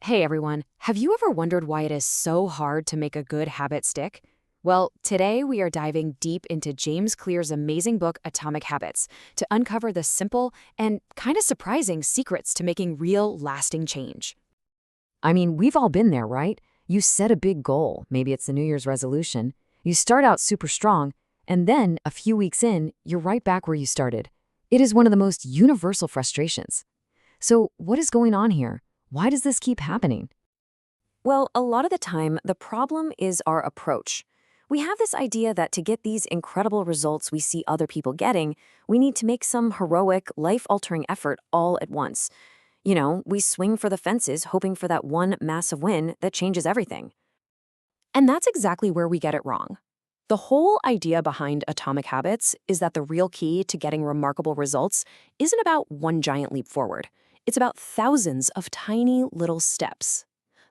Hey everyone, have you ever wondered why it is so hard to make a good habit stick? Well, today we are diving deep into James Clear's amazing book, Atomic Habits, to uncover the simple and kind of surprising secrets to making real, lasting change. I mean, we've all been there, right? You set a big goal, maybe it's a New Year's resolution. You start out super strong, and then, a few weeks in, you're right back where you started. It is one of the most universal frustrations. So, what is going on here? Why does this keep happening? Well, a lot of the time, the problem is our approach. We have this idea that to get these incredible results we see other people getting, we need to make some heroic, life altering effort all at once. We swing for the fences hoping for that one massive win that changes everything. And that's exactly where we get it wrong. The whole idea behind Atomic Habits is that the real key to getting remarkable results isn't about one giant leap forward. It's about thousands of tiny little steps.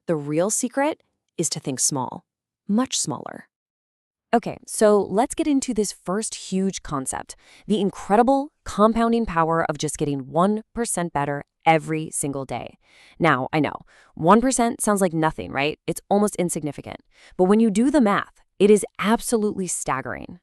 The real secret is to think small, much smaller. Okay, so let's get into this first huge concept, the incredible compounding power of just getting 1% better every single day. Now, I know, 1% sounds like nothing, right? It's almost insignificant. But when you do the math, it is absolutely staggering.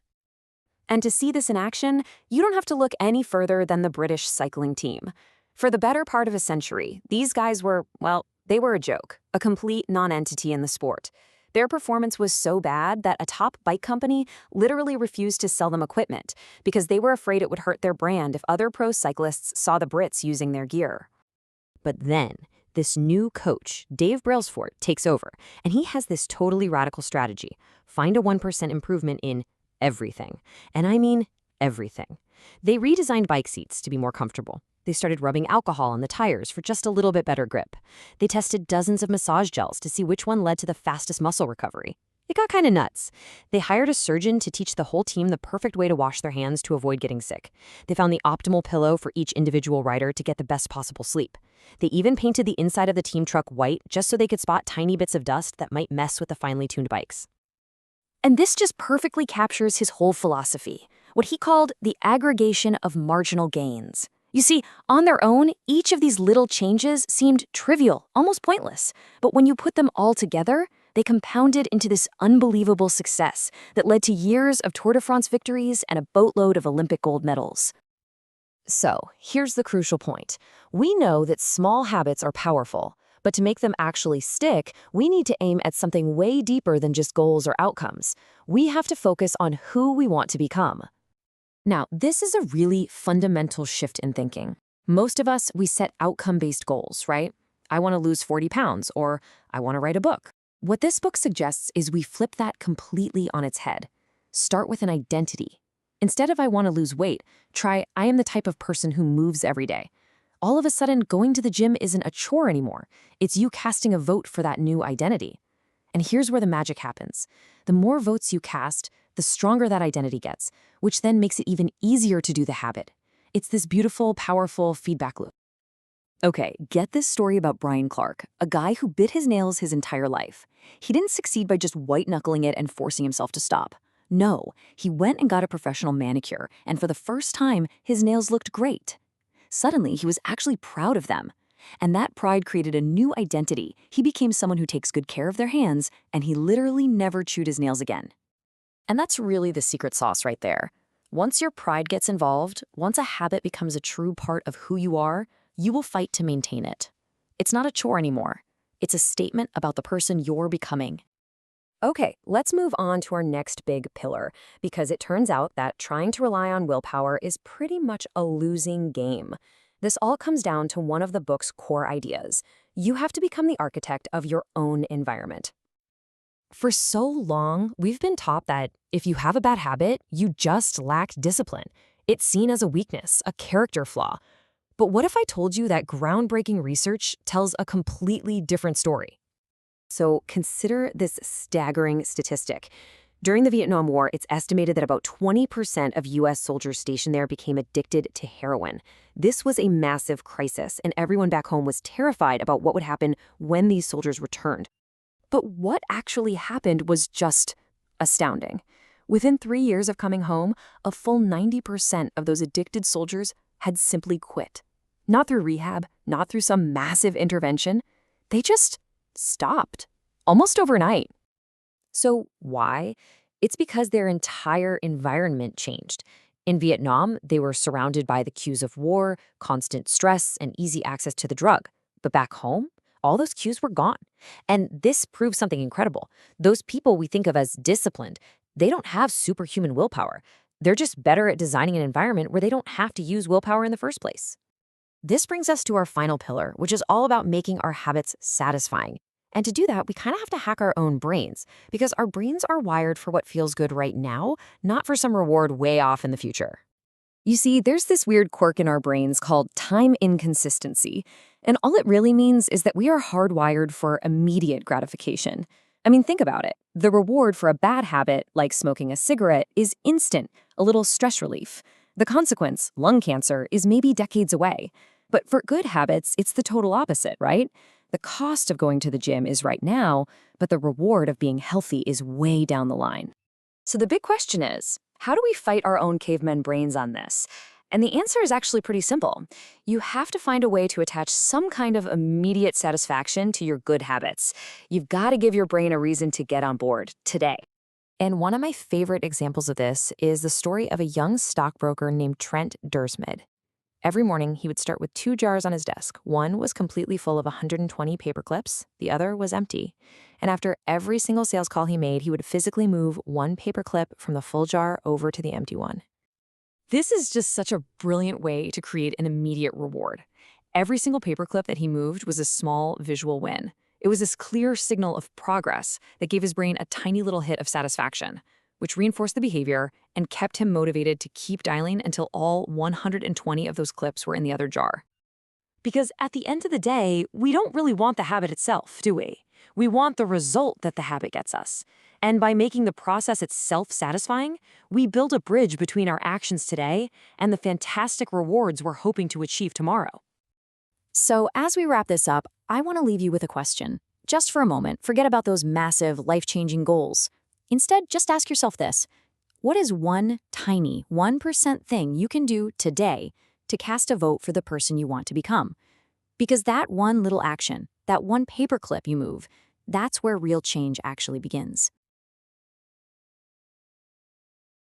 And to see this in action, you don't have to look any further than the British cycling team. For the better part of a century, these guys were, well, they were a joke, a complete non-entity in the sport. Their performance was so bad that a top bike company literally refused to sell them equipment because they were afraid it would hurt their brand if other pro cyclists saw the Brits using their gear. But then, this new coach, Dave Brailsford, takes over, and he has this totally radical strategy. Find a 1% improvement in everything. And I mean everything. They redesigned bike seats to be more comfortable. They started rubbing alcohol on the tires for just a little bit better grip. They tested dozens of massage gels to see which one led to the fastest muscle recovery. It got kind of nuts. They hired a surgeon to teach the whole team the perfect way to wash their hands to avoid getting sick. They found the optimal pillow for each individual rider to get the best possible sleep. They even painted the inside of the team truck white just so they could spot tiny bits of dust that might mess with the finely tuned bikes. And this just perfectly captures his whole philosophy, what he called the aggregation of marginal gains. You see, on their own, each of these little changes seemed trivial, almost pointless. But when you put them all together, they compounded into this unbelievable success that led to years of Tour de France victories and a boatload of Olympic gold medals. So, here's the crucial point. We know that small habits are powerful, but to make them actually stick, we need to aim at something way deeper than just goals or outcomes. We have to focus on who we want to become. Now, this is a really fundamental shift in thinking. Most of us, we set outcome-based goals, right? I want to lose 40 pounds, or I want to write a book. What this book suggests is we flip that completely on its head. Start with an identity. Instead of I want to lose weight, try I am the type of person who moves every day. All of a sudden, going to the gym isn't a chore anymore. It's you casting a vote for that new identity. And here's where the magic happens. The more votes you cast, the stronger that identity gets, which then makes it even easier to do the habit. It's this beautiful, powerful feedback loop. Okay, get this story about Brian Clark, a guy who bit his nails his entire life. He didn't succeed by just white-knuckling it and forcing himself to stop. No, he went and got a professional manicure, and for the first time, his nails looked great. Suddenly, he was actually proud of them. And that pride created a new identity. He became someone who takes good care of their hands, and he literally never chewed his nails again. And that's really the secret sauce right there. Once your pride gets involved, once a habit becomes a true part of who you are, you will fight to maintain it. It's not a chore anymore. It's a statement about the person you're becoming. Okay, let's move on to our next big pillar, because it turns out that trying to rely on willpower is pretty much a losing game. This all comes down to one of the book's core ideas. You have to become the architect of your own environment. For so long, we've been taught that if you have a bad habit, you just lack discipline. It's seen as a weakness, a character flaw. But what if I told you that groundbreaking research tells a completely different story? So consider this staggering statistic. During the Vietnam War, it's estimated that about 20% of U.S. soldiers stationed there became addicted to heroin. This was a massive crisis, and everyone back home was terrified about what would happen when these soldiers returned. But what actually happened was just astounding. Within 3 years of coming home, a full 90% of those addicted soldiers had simply quit. Not through rehab, not through some massive intervention. they just stopped, almost overnight. So why? It's because their entire environment changed. In Vietnam, they were surrounded by the cues of war, constant stress, and easy access to the drug. But back home, all those cues were gone. And this proves something incredible. Those people we think of as disciplined, they don't have superhuman willpower. They're just better at designing an environment where they don't have to use willpower in the first place. This brings us to our final pillar, which is all about making our habits satisfying. And to do that, we kind of have to hack our own brains, because our brains are wired for what feels good right now, not for some reward way off in the future. You see, there's this weird quirk in our brains called time inconsistency, and all it really means is that we are hardwired for immediate gratification. I mean, think about it. The reward for a bad habit, like smoking a cigarette, is instant, a little stress relief. The consequence, lung cancer, is maybe decades away. But for good habits, it's the total opposite, right? The cost of going to the gym is right now, but the reward of being healthy is way down the line. So the big question is, how do we fight our own caveman brains on this? And the answer is actually pretty simple. You have to find a way to attach some kind of immediate satisfaction to your good habits. You've got to give your brain a reason to get on board today. And one of my favorite examples of this is the story of a young stockbroker named Trent Dursmid. Every morning, he would start with 2 jars on his desk. One was completely full of 120 paper clips. The other was empty. And after every single sales call he made, he would physically move 1 paper clip from the full jar over to the empty one. This is just such a brilliant way to create an immediate reward. Every single paper clip that he moved was a small visual win. It was this clear signal of progress that gave his brain a tiny little hit of satisfaction, which reinforced the behavior and kept him motivated to keep dialing until all 120 of those clips were in the other jar. Because at the end of the day, we don't really want the habit itself, do we? We want the result that the habit gets us. And by making the process itself satisfying, we build a bridge between our actions today and the fantastic rewards we're hoping to achieve tomorrow. So as we wrap this up, I want to leave you with a question. Just for a moment, forget about those massive, life-changing goals. Instead, just ask yourself this. What is one tiny 1% thing you can do today to cast a vote for the person you want to become? Because that one little action, that one paperclip you move, that's where real change actually begins.